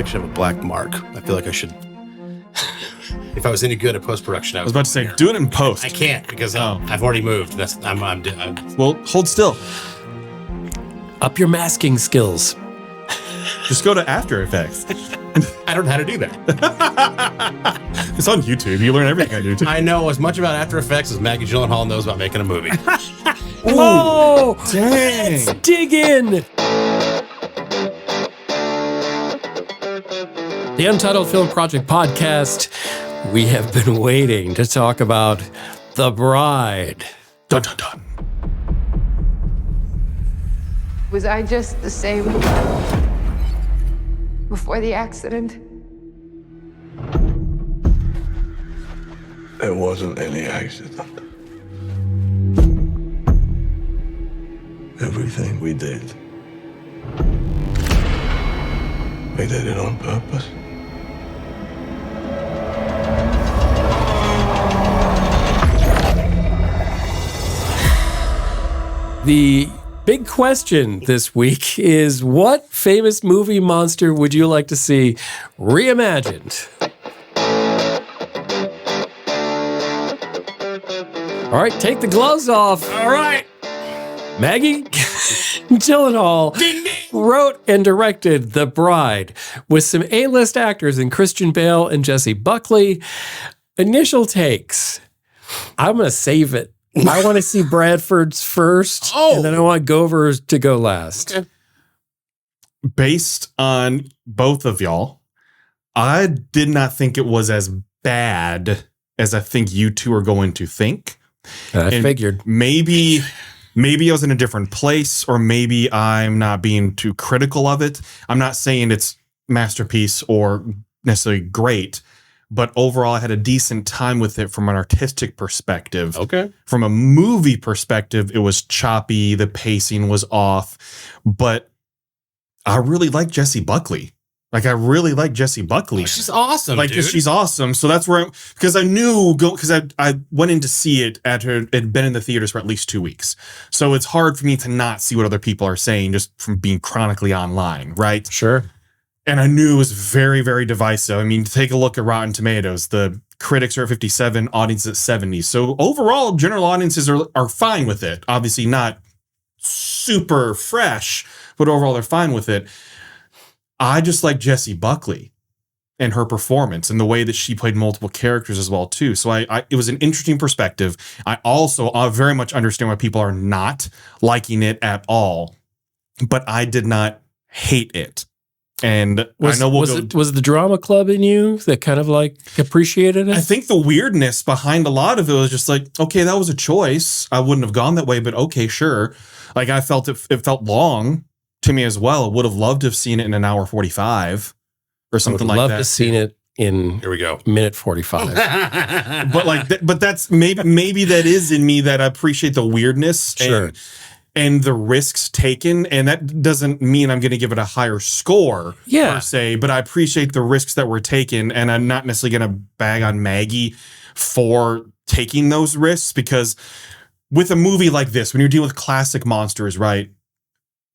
like I should have a black mark. I feel like I should. If I was any good at post-production, I was about to say, do it in post. I can't because I've already moved. I'm Well, hold still. Up your masking skills. Just go to After Effects. I don't know how to do that. It's on YouTube. You learn everything on YouTube. I know as much about After Effects as Maggie Gyllenhaal knows about making a movie. Oh, dang. let's dig in. The Untitled Film Project Podcast. We have been waiting to talk about The Bride. Dun, dun, dun. Was I just the same before the accident? There wasn't any accident. Everything we did it on purpose. The big question this week is, what famous movie monster would you like to see reimagined? All right, take the gloves off. All right. Maggie Gyllenhaal wrote and directed The Bride with some A-list actors in Christian Bale and Jessie Buckley. Initial takes. I'm going to save it. I want to see Bradford's first, and then I want Gover's to go last. Okay. Based on both of y'all, I did not think it was as bad as I think you two are going to think. I figured. Maybe I was in a different place, or maybe I'm not being too critical of it. I'm not saying it's masterpiece or necessarily great, but overall I had a decent time with it from an artistic perspective. Okay. From a movie perspective, it was choppy, the pacing was off, but I really like Jessie Buckley. Like, I really like Jessie Buckley. Oh, she's awesome, like, dude. She's awesome. So that's where, because I knew, because I went in to see it after it had been in the theaters for at least 2 weeks. So it's hard for me to not see what other people are saying just from being chronically online, right? Sure. And I knew it was very, very divisive. I mean, take a look at Rotten Tomatoes. The critics are at 57, audience at 70. So overall, general audiences are fine with it. Obviously not super fresh, but overall they're fine with it. I just like Jessie Buckley and her performance and the way that she played multiple characters as well too. So it was an interesting perspective. I very much understand why people are not liking it at all, but I did not hate it. And was the drama club in you that kind of like appreciated it? I think the weirdness behind a lot of it was just like, okay, that was a choice. I wouldn't have gone that way, but okay, sure. Like, I felt it felt long to me as well. I would have loved to have seen it in an hour 45 or something like that. I would love to have seen it in here we go minute 45. but that's maybe that is in me, that I appreciate the weirdness. Sure. And the risks taken, and that doesn't mean I'm going to give it a higher score per se, but I appreciate the risks that were taken, and I'm not necessarily going to bag on Maggie for taking those risks, because with a movie like this, when you're dealing with classic monsters, right,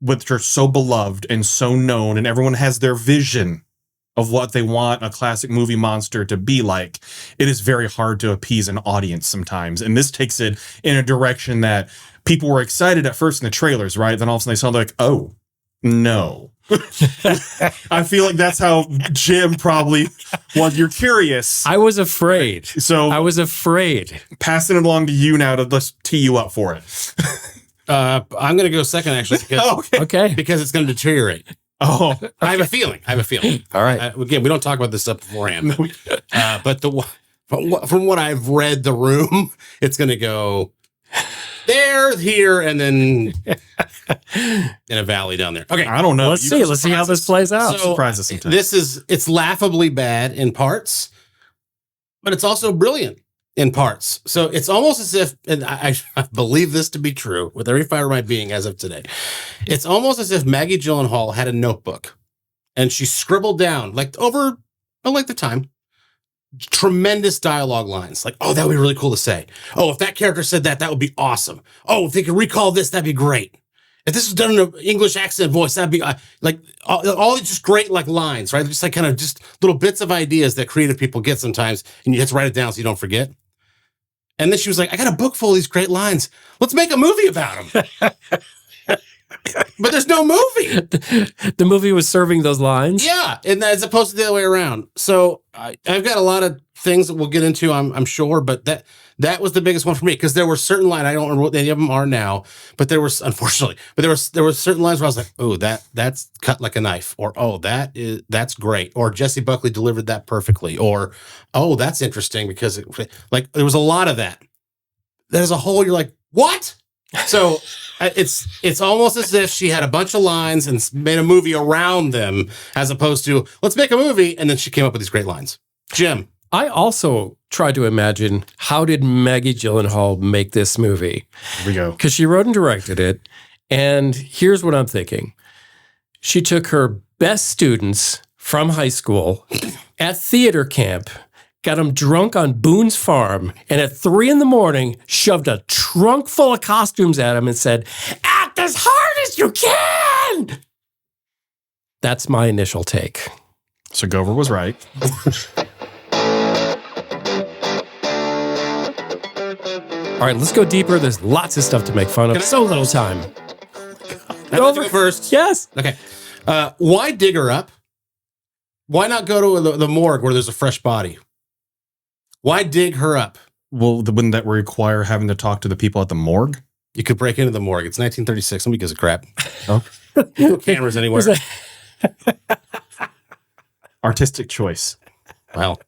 which are so beloved and so known, and everyone has their vision of what they want a classic movie monster to be like, it is very hard to appease an audience sometimes. And this takes it in a direction that people were excited at first in the trailers, right? Then all of a sudden they sound like, oh, no. I feel like that's how Jim probably was. You're curious. I was afraid. So I was afraid. Passing it along to you now to let's tee you up for it. I'm going to go second, actually, because, because it's going to deteriorate. Oh, okay. I have a feeling. All right. Again, we don't talk about this stuff beforehand. But from what I've read, The Room, it's going to go there, here, and then in a valley down there. Okay. I don't know. Let's see how this plays out. So surprise us sometimes. It's laughably bad in parts, but it's also brilliant in parts. So it's almost as if, and I believe this to be true with every fiber of my being as of today, it's almost as if Maggie Gyllenhaal had a notebook and she scribbled down, like over the time, tremendous dialogue lines. Like, oh, that would be really cool to say. Oh, if that character said that, that would be awesome. Oh, if they could recall this, that'd be great. If this was done in an English accent voice, that'd be like all these just great like lines, right? Just like kind of just little bits of ideas that creative people get sometimes, and you have to write it down so you don't forget. And then she was like, I got a book full of these great lines. Let's make a movie about them. But there's no movie. The movie was serving those lines. Yeah, and as opposed to the other way around. So I've got a lot of things that we'll get into, I'm sure, but that was the biggest one for me because there were certain lines, I don't remember what any of them are now, but there was, unfortunately, but there were certain lines where I was like, oh, that's cut like a knife, or oh, that's great, or Jessie Buckley delivered that perfectly, or oh, that's interesting because there was a lot of that. As a whole, you're like, what? So it's almost as if she had a bunch of lines and made a movie around them, as opposed to let's make a movie, and then she came up with these great lines. Jim. I also tried to imagine, how did Maggie Gyllenhaal make this movie? Here we go. Because she wrote and directed it. And here's what I'm thinking. She took her best students from high school at theater camp, got them drunk on Boone's Farm, and at 3 a.m, shoved a trunk full of costumes at them and said, act as hard as you can. That's my initial take. So Gover was right. All right, let's go deeper. There's lots of stuff to make fun of. So little time. I'll go first. Yes. Okay. Why dig her up? Why not go to the morgue where there's a fresh body? Why dig her up? Well, wouldn't that require having to talk to the people at the morgue? You could break into the morgue. It's 1936. Nobody gives a crap. Oh. No cameras anywhere. Artistic choice. Well,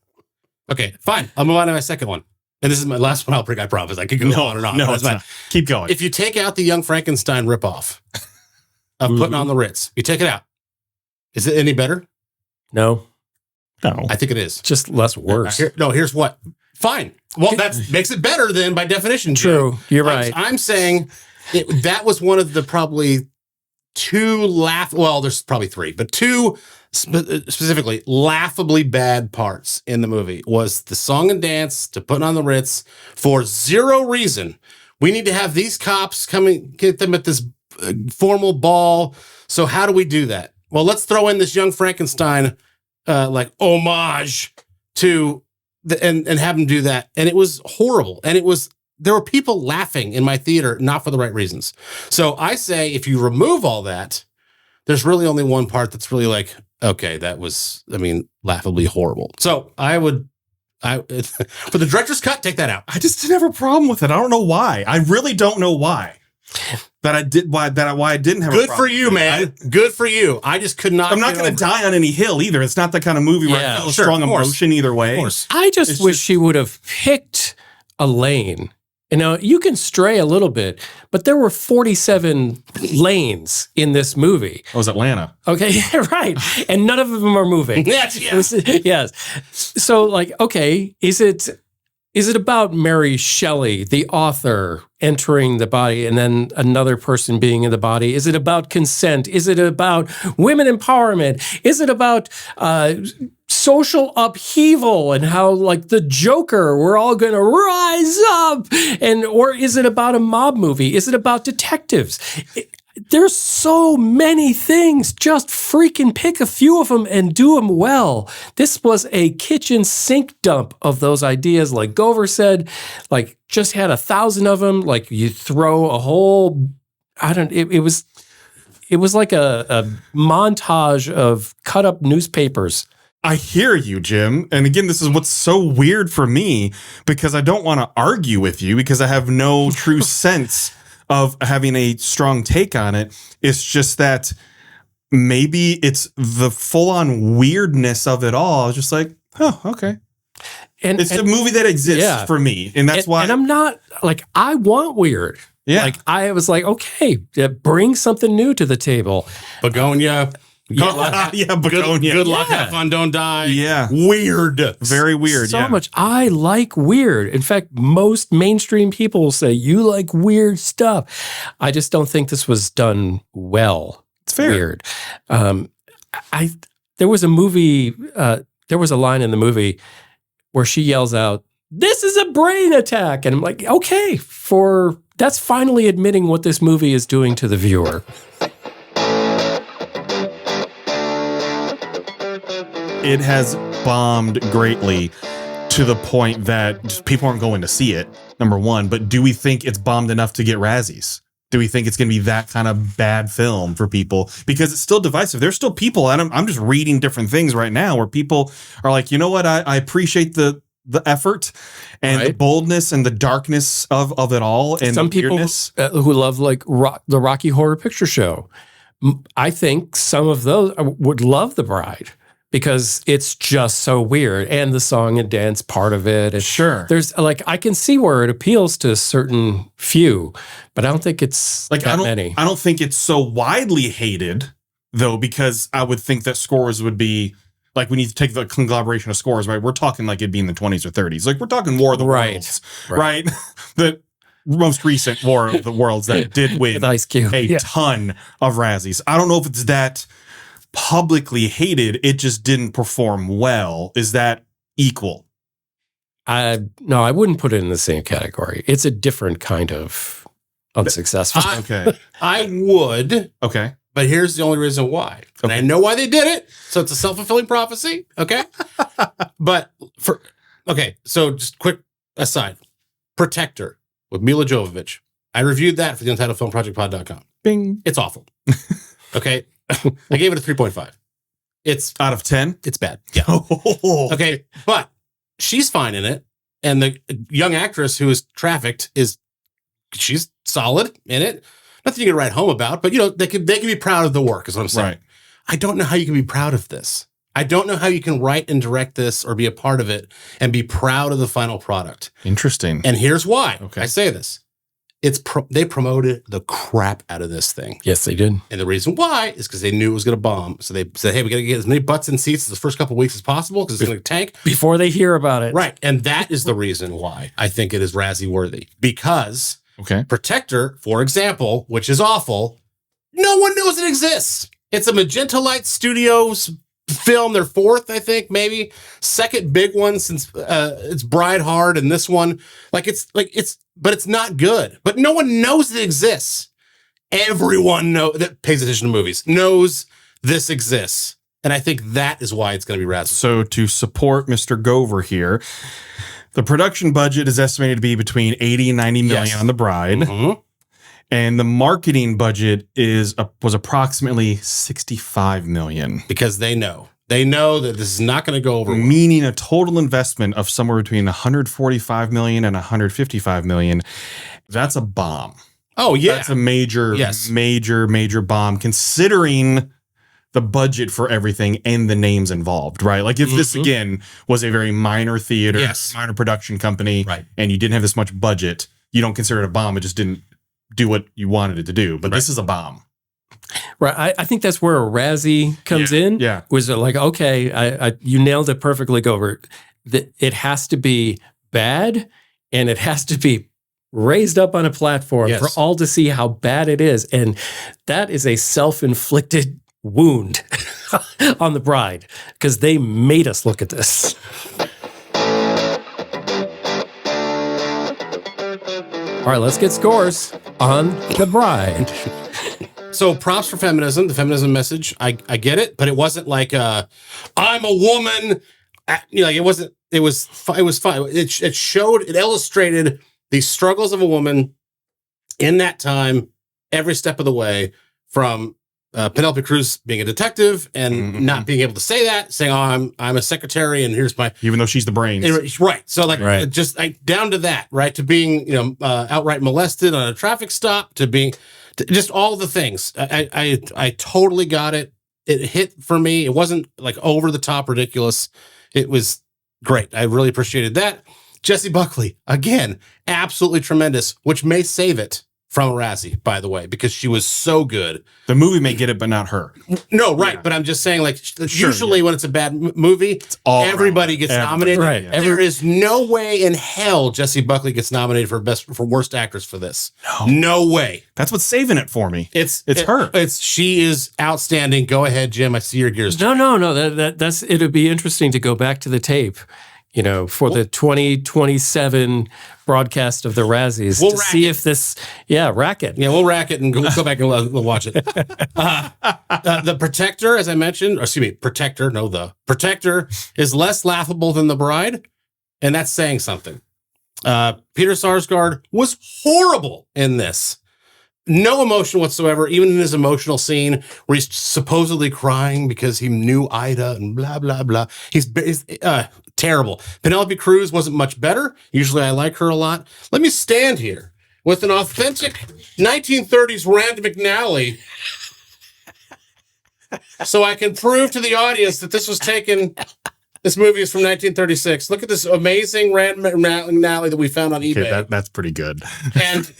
okay, fine. I'll move on to my second one. And this is my last one I'll bring, I promise. I could go on and on. No, it's not. Keep going. If you take out the Young Frankenstein ripoff of Putting on the Ritz, you take it out. Is it any better? No. I think it is. Just less worse. Here's what. Fine. Well, that makes it better then by definition. True. Jim. You're right. I'm saying that was one of the probably there's probably 3, but 2 specifically laughably bad parts in the movie was the song and dance to Putting on the Ritz for zero reason. We need to have these cops get them at this formal ball. So how do we do that? Well, let's throw in this Young Frankenstein homage to and have them do that. And it was horrible. And there were people laughing in my theater, not for the right reasons. So I say, if you remove all that, there's really only one part that's really like, okay, that was, laughably horrible. So for the director's cut, take that out. I just didn't have a problem with it. I don't know why. I really don't know why. Why I didn't have a problem. Good for you, man. Good for you. I just could not. I'm not going to die on any hill either. It's not the kind of movie where I feel strong emotion either way. Of course. I just wish she would have picked a lane. You can stray a little bit, but there were 47 lanes in this movie. It was Atlanta. Okay, right. And none of them are moving. Yes. So, okay, is it about Mary Shelley, the author, entering the body and then another person being in the body? Is it about consent? Is it about women empowerment? Is it about social upheaval and how, the Joker, we're all going to rise up? Or is it about a mob movie? Is it about detectives? There's so many things. Just freaking pick a few of them and do them well. This was a kitchen sink dump of those ideas. Like Gover said, just had 1,000 of them. You throw a whole, it was like a montage of cut up newspapers. I hear you, Jim. And again, this is what's so weird for me, because I don't want to argue with you because I have no true sense of having a strong take on it. It's just that maybe it's the full-on weirdness of it all. I was just like, oh, okay. And it's a movie that exists for me. And that's why. And I'm not, I want weird. Yeah. I was like, okay, bring something new to the table. Begonia. Begonia. Good luck, have fun, don't die. Yeah. Weird. Very weird, so much. I like weird. In fact, most mainstream people will say, you like weird stuff. I just don't think this was done well. It's fair. Weird. There was a movie, there was a line in the movie where she yells out, this is a brain attack. And I'm like, okay, that's finally admitting what this movie is doing to the viewer. It has bombed greatly to the point that just people aren't going to see it, number one. But do we think it's bombed enough to get Razzies? Do we think it's going to be that kind of bad film for people? Because it's still divisive. There's still people, and I'm just reading different things right now where people are like, you know what? I appreciate the effort and the boldness and the darkness of it all. And some people who love like the Rocky Horror Picture Show. I think some of those would love The Bride because it's just so weird. And the song and dance part of it. And sure. There's like, I can see where it appeals to a certain few, but I don't think it's like that many. I don't think it's so widely hated though, because I would think that scores would be like, we need to take the conglomeration of scores, right? We're talking like it'd be in the 20s or 30s. Like we're talking War of the Worlds, right? The most recent War of the Worlds that did win Ice Cube. a ton of Razzies. I don't know if it's that publicly hated. It just didn't perform well. Is that equal? No, I wouldn't put it in the same category. It's a different kind of unsuccessful. Okay. I would. Okay. But here's the only reason why. And I know why they did it. So it's a self-fulfilling prophecy. Okay. So just quick aside. Protector with Mila Jovovich. I reviewed that for the Untitled Film Project Pod.com. Bing. It's awful. Okay. I gave it a 3.5. It's out of 10. It's bad. Yeah. Okay. But she's fine in it. And the young actress who is trafficked she's solid in it. Nothing you can write home about, but they can be proud of the work is what I'm saying. Right. I don't know how you can be proud of this. I don't know how you can write and direct this or be a part of it and be proud of the final product. Interesting. And here's why I say this. They promoted the crap out of this thing. Yes, they did. And the reason why is because they knew it was going to bomb. So they said, hey, we got to get as many butts in seats the first couple of weeks as possible because it's going to tank. Before they hear about it. Right. And that is the reason why I think it is Razzie worthy. Because Protector, for example, which is awful, no one knows it exists. It's a Magenta Light Studios film, their fourth, I think, maybe second big one since it's Bride Hard and this one. But it's not good. But no one knows it exists. Everyone that pays attention to movies knows this exists. And I think that is why it's going to be Razzie. So to support Mr. Gover here, the production budget is estimated to be between 80 and 90 million on The Bride. Mm-hmm. And the marketing budget was approximately 65 million. Because they know that this is not going to go over. Meaning a total investment of somewhere between 145 million and 155 million. That's a bomb. Oh, yeah. That's a major bomb considering the budget for everything and the names involved, right? Like if this, again, was a very minor theater, minor production company, and you didn't have this much budget, you don't consider it a bomb. It just didn't do what you wanted it to do. But this is a bomb. Right. I think that's where a Razzie comes in. Yeah. Was like, okay, you nailed it perfectly, Gover. It has to be bad and it has to be raised up on a platform for all to see how bad it is. And that is a self-inflicted wound on The Bride because they made us look at this. All right, let's get scores on The Bride. So props for feminism, the feminism message. I get it, but it wasn't like I'm a woman. It wasn't. It was fine. It showed. It illustrated the struggles of a woman in that time, every step of the way, from Penelope Cruz being a detective and not being able to say that, saying, "Oh, I'm a secretary, and here's my," even though she's the brains, right? So just down to that, right? To being outright molested on a traffic stop, to being just all the things. I totally got it. It hit for me. It wasn't like over the top ridiculous. It was great. I really appreciated that. Jessie Buckley, again, absolutely tremendous, which may save it from a Razzie, by the way, because she was so good. The movie may get it, but not her. No, right. Yeah. But I'm just saying, usually when it's a bad movie, everybody gets nominated. Right. There is no way in hell Jessie Buckley gets nominated for worst actress for this. No way. That's what's saving it for me. It's her. She is outstanding. Go ahead, Jim. I see your gears. No. That's it'll be interesting to go back to the tape for the 2027 broadcast of the Razzies We'll to rack see it. if this, rack it. Yeah, we'll rack it and we'll go back and we'll watch it. The Protector, as I mentioned, the Protector is less laughable than The Bride, and that's saying something. Peter Sarsgaard was horrible in this. No emotion whatsoever, even in his emotional scene where he's supposedly crying because he knew Ida and blah, blah, blah. He's terrible. Penelope Cruz wasn't much better. Usually I like her a lot. Let me stand here with an authentic 1930s Rand McNally so I can prove to the audience that this movie is from 1936. Look at this amazing Rand McNally that we found on eBay. Okay, that's pretty good. And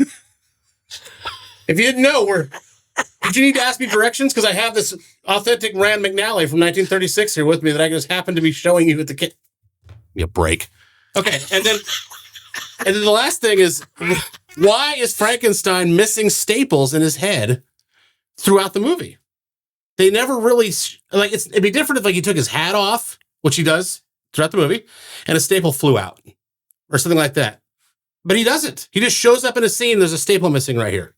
if you didn't know, did you need to ask me directions? Because I have this authentic Rand McNally from 1936 here with me that I just happened to be showing you at the kit. Give me a break. Okay, and then the last thing is, why is Frankenstein missing staples in his head throughout the movie? They never really it'd be different if he took his hat off, which he does throughout the movie, and a staple flew out or something like that. But he doesn't. He just shows up in a scene. There's a staple missing right here.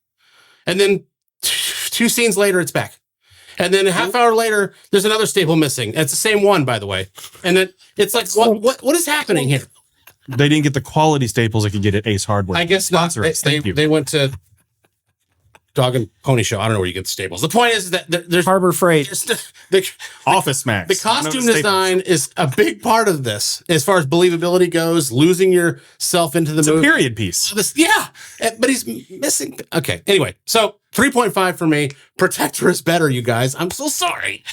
And then 2 scenes later, it's back. And then a half hour later, there's another staple missing. It's the same one, by the way. And then it's like, what is happening here? They didn't get the quality staples they could get at Ace Hardware. I guess not. Sponsor us. Thank you. They went to Dog and Pony Show. I don't know where you get the staples. The point is that there's Harbor Freight. Office Max. The costume design is a big part of this as far as believability goes, losing yourself into the movie. It's a period piece. But he's missing. Okay. Anyway, so 3.5 for me. Protector is better, you guys. I'm so sorry.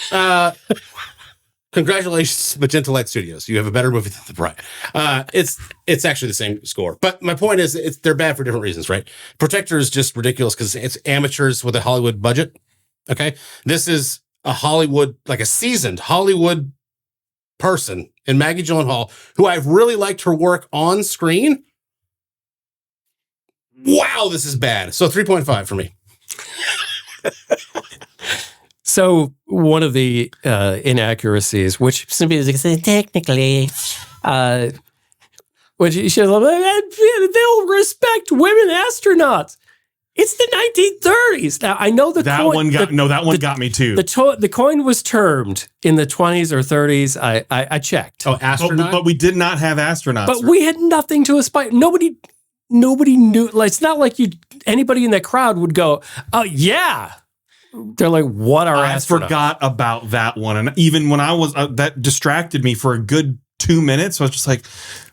Congratulations, Magenta Light Studios. You have a better movie than The Bride. It's actually the same score. But my point is, they're bad for different reasons, right? Protector is just ridiculous because it's amateurs with a Hollywood budget. Okay? This is a Hollywood, like a seasoned Hollywood person in Maggie Gyllenhaal, who I've really liked her work on screen. Wow, this is bad. So 3.5 for me. So one of the inaccuracies, which some people say technically, which you should, they'll respect women astronauts. It's the 1930s. Now I know that one got me too. The coin was termed in the 20s or 30s. I checked. Oh, astronaut. But we did not have astronauts. But we had nothing to aspire. Nobody knew. Like, it's not like anybody in that crowd would go, "Oh yeah." They're like, what are astronauts? I forgot about that one. And even when I was, that distracted me for a good 2 minutes. So I was just like,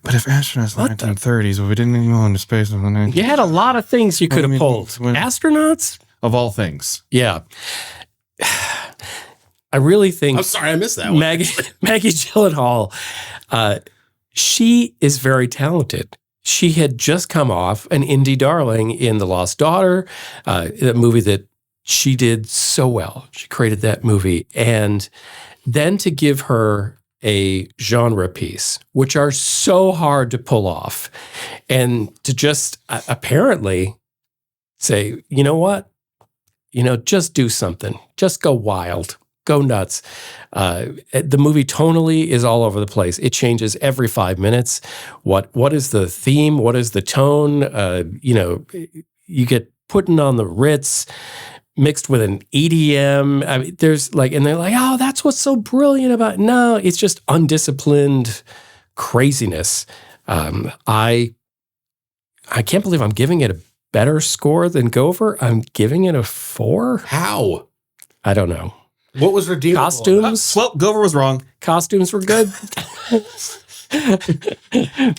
but if astronauts in the 1930s, well, we didn't even go into space. You had a lot of things you could have pulled. Astronauts? Of all things. Yeah. I really think. I'm sorry, I missed that one. Maggie Gyllenhaal, she is very talented. She had just come off an indie darling in The Lost Daughter, a movie that she did so well. She created that movie. And then to give her a genre piece, which are so hard to pull off, and to just apparently say, you know what? Just do something. Just go wild. Go nuts. The movie tonally is all over the place. It changes every 5 minutes. What is the theme? What is the tone? You get putting on the Ritz, mixed with an EDM. I mean, and they're like, oh, that's what's so brilliant about it. No, it's just undisciplined craziness. I can't believe I'm giving it a better score than Gopher. I'm giving it a 4. How? I don't know. What was redeemable? Costumes? Well, Gopher was wrong. Costumes were good.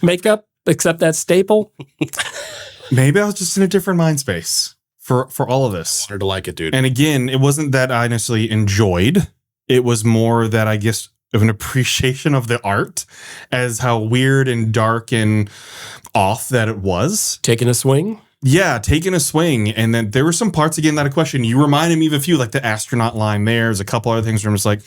Makeup, except that staple. Maybe I was just in a different mind space for all of this. I wanted to like it, dude. And again, it wasn't that I necessarily enjoyed. It was more that I guess of an appreciation of the art as how weird and dark and off that it was. Taking a swing? Yeah, taking a swing. And then there were some parts, again, that I questioned. You reminded me of a few, like the astronaut line there. There's a couple other things where I'm just like,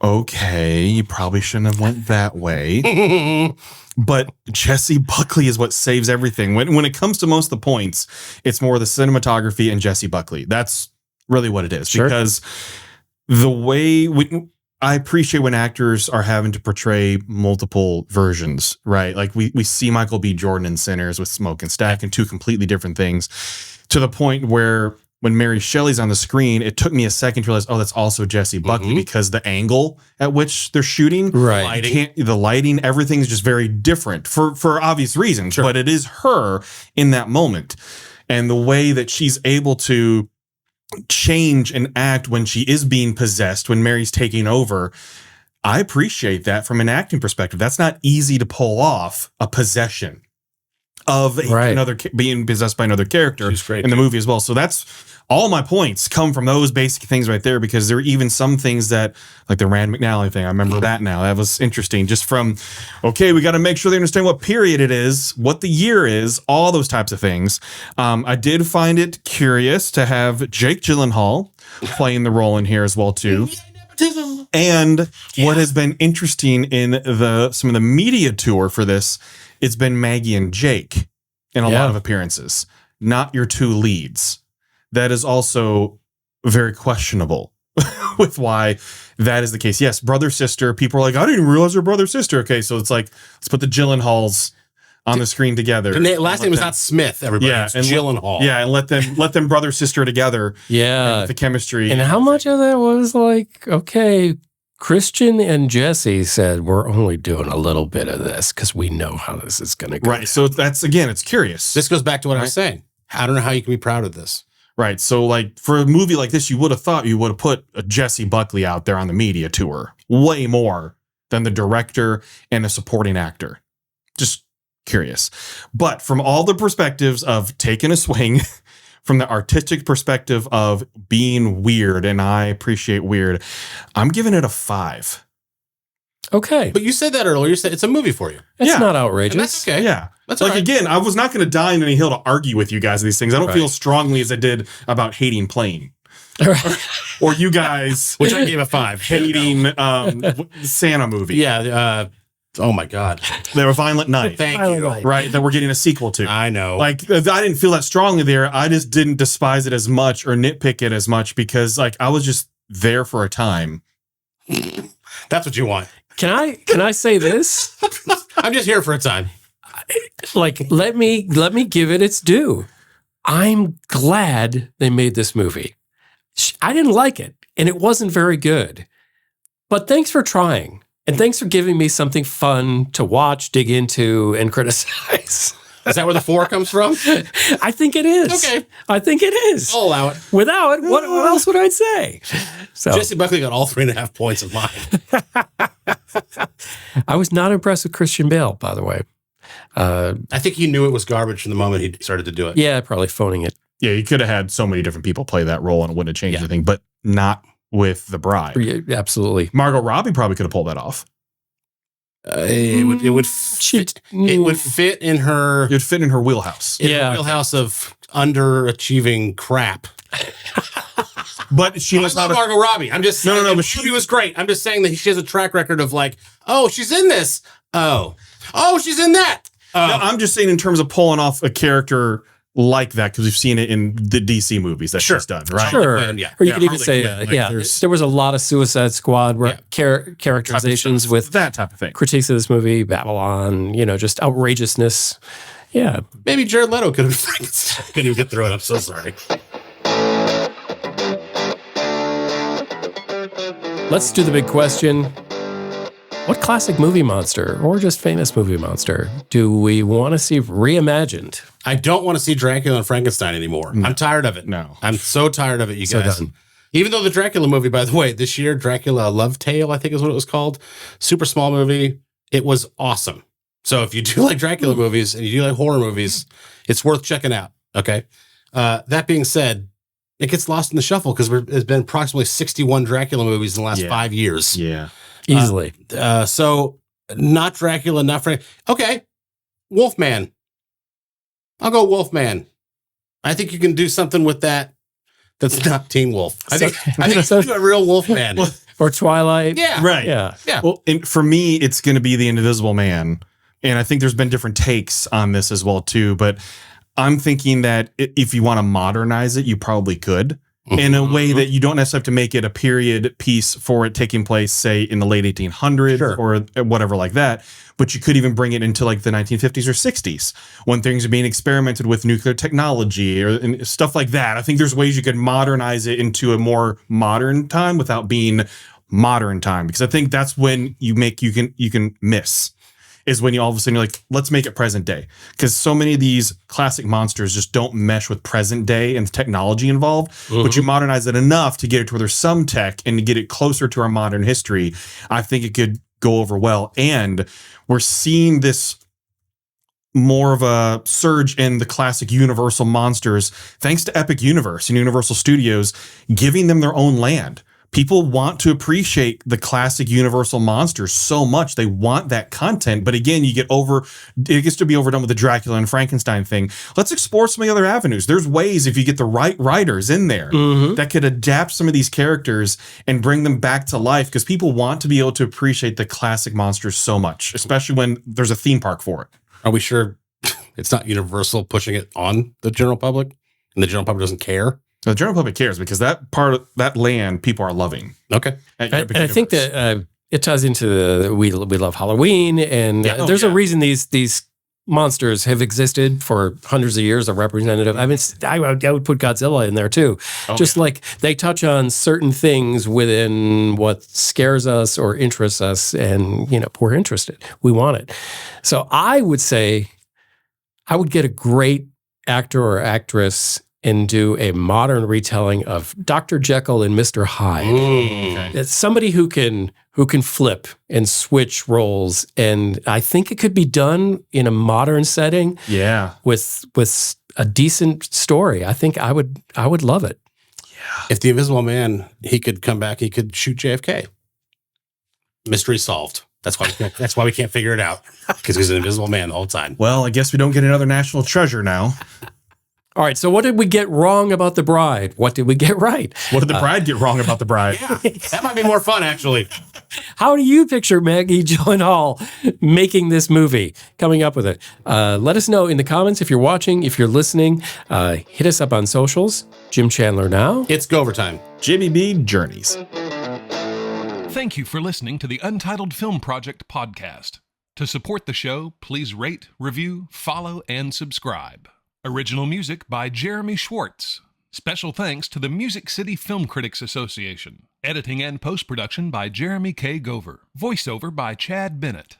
okay, you probably shouldn't have went that way. But Jessie Buckley is what saves everything. When it comes to most of the points, it's more the cinematography and Jessie Buckley. That's really what it is. Sure. Because the way I appreciate when actors are having to portray multiple versions, right? Like we see Michael B. Jordan in Sinners with Smoke and Stack and two completely different things, to the point where when Mary Shelley's on the screen, it took me a second to realize, oh, that's also Jessie Buckley, because the angle at which they're shooting, the lighting, everything's just very different for obvious reasons, but it is her in that moment. And the way that she's able to change and act when she is being possessed, when Mary's taking over, I appreciate that from an acting perspective. That's not easy to pull off, a possession of another being possessed by another character in the movie as well. So that's all my points come from those basic things right there, because there are even some things that, like the Rand McNally thing, I remember that now. That was interesting. Just from, okay, we got to make sure they understand what period it is, what the year is, all those types of things. I did find it curious to have Jake Gyllenhaal playing the role in here as well too. And what has been interesting in some of the media tour for this, it's been Maggie and Jake in a lot of appearances, not your two leads. That is also very questionable with why that is the case. Yes, brother, sister. People are like, I didn't realize they're brother, sister. Okay, so it's like, let's put the Gyllenhaals on the screen together. Last name is not Smith, everybody. Yeah, it's Gyllenhaal. And let them brother, sister together. Yeah. The chemistry. And how much of that was like, okay, Christian and Jessie said, we're only doing a little bit of this because we know how this is going to go. Right. So that's, again, it's curious. This goes back to what I was saying. I don't know how you can be proud of this. Right. So like for a movie like this, you would have thought you would have put a Jessie Buckley out there on the media tour way more than the director and a supporting actor. Just curious. But from all the perspectives of taking a swing, from the artistic perspective of being weird, and I appreciate weird, I'm giving it a 5. Okay. But you said that earlier. You said it's a movie for you. It's not outrageous. And that's okay. Yeah. That's like, right. again, I was not going to die on any hill to argue with you guys these things. I don't feel strongly as I did about hating Plane. Or you guys, which I gave a 5, hating Santa movie. Yeah. Oh my God. They were Violent Night. Thank you. Right. That we're getting a sequel to. I know. Like, I didn't feel that strongly there. I just didn't despise it as much or nitpick it as much because, like, I was just there for a time. That's what you want. Can I say this? I'm just here for a time. Like, let me give it its due. I'm glad they made this movie. I didn't like it, and it wasn't very good. But thanks for trying, and thanks for giving me something fun to watch, dig into, and criticize. Is that where the 4 comes from? I think it is. Okay. I think it is. I'll allow it. Without it, what else would I say? So Jessie Buckley got all 3.5 points of mine. I was not impressed with Christian Bale, by the way. I think he knew it was garbage from the moment he started to do it. Yeah, probably phoning it. Yeah, you could have had so many different people play that role and it wouldn't have changed anything, but not with the bride. Yeah, absolutely. Margot Robbie probably could have pulled that off. It would fit in her. It would fit in her wheelhouse. Her wheelhouse of underachieving crap. But she was not Margot Robbie. I'm just saying but she was great. I'm just saying that she has a track record of like, oh, she's in this. Oh, she's in that. No, I'm just saying in terms of pulling off a character like that, because we've seen it in the DC movies that she's done, right? Sure. Yeah. Or you could even say, there was a lot of Suicide Squad characterizations with that type of thing. Critiques of this movie, Babylon, just outrageousness. Yeah. Maybe Jared Leto could have couldn't even get through it. I'm so sorry. Let's do the big question. What classic movie monster, or just famous movie monster, do we want to see reimagined? I don't want to see Dracula and Frankenstein anymore. No. I'm tired of it. No. I'm so tired of it, you guys. Done. Even though the Dracula movie, by the way, this year, Dracula Love Tale, I think is what it was called. Super small movie. It was awesome. So if you do like Dracula movies and you do like horror movies, it's worth checking out. Okay. That being said, it gets lost in the shuffle because there's been approximately 61 Dracula movies in the last 5 years. Yeah. Easily. So not Dracula, not Frank. Okay. Wolfman. I'll go Wolfman. I think you can do something with that that's not Teen Wolf. I think you can do a real Wolfman. Or Twilight. Yeah. Right. Yeah. Well, and for me, it's going to be The Invisible Man. And I think there's been different takes on this as well, too. But I'm thinking that if you want to modernize it, you probably could. in a way that you don't necessarily have to make it a period piece for it taking place, say, in the late 1800s or whatever like that. But you could even bring it into like the 1950s or 60s when things are being experimented with nuclear technology or and stuff like that. I think there's ways you could modernize it into a more modern time without being modern time, because I think that's when you can miss. Is when you all of a sudden you're like, let's make it present day. Because so many of these classic monsters just don't mesh with present day and the technology involved. But you modernize it enough to get it to where there's some tech and to get it closer to our modern history. I think it could go over well. And we're seeing this more of a surge in the classic Universal monsters, thanks to Epic Universe and Universal Studios giving them their own land. People want to appreciate the classic Universal monsters so much. They want that content. But again, it gets to be overdone with the Dracula and Frankenstein thing. Let's explore some of the other avenues. There's ways, if you get the right writers in there, that could adapt some of these characters and bring them back to life, because people want to be able to appreciate the classic monsters so much, especially when there's a theme park for it. Are we sure it's not Universal pushing it on the general public and the general public doesn't care? The general public cares, because that part of that land people are loving. Okay. And I think that it ties into we love Halloween, and there's a reason these monsters have existed for hundreds of years. Are representative. I mean, I would put Godzilla in there too. Like they touch on certain things within what scares us or interests us, and we're interested. We want it. So I would say I would get a great actor or actress and do a modern retelling of Dr. Jekyll and Mr. Hyde. It's somebody who can flip and switch roles, and I think it could be done in a modern setting. Yeah, with a decent story. I think I would love it. Yeah. If the Invisible Man, he could come back, he could shoot JFK. Mystery solved. That's why we can't figure it out, because he's an invisible man the whole time. Well, I guess we don't get another national treasure now. All right, so what did we get wrong about The Bride? What did we get right? What did The Bride get wrong about The Bride? Yeah, that might be more fun, actually. How do you picture Maggie Gyllenhaal making this movie, coming up with it? Let us know in the comments if you're watching, if you're listening. Hit us up on socials. Jim Chandler Now. It's go overtime. Jimmy B. Journeys. Thank you for listening to the Untitled Film Project Podcast. To support the show, please rate, review, follow, and subscribe. Original music by Jeremy Schwartz. Special thanks to the Music City Film Critics Association. Editing and post-production by Jeremy K. Gover. Voiceover by Chad Bennett.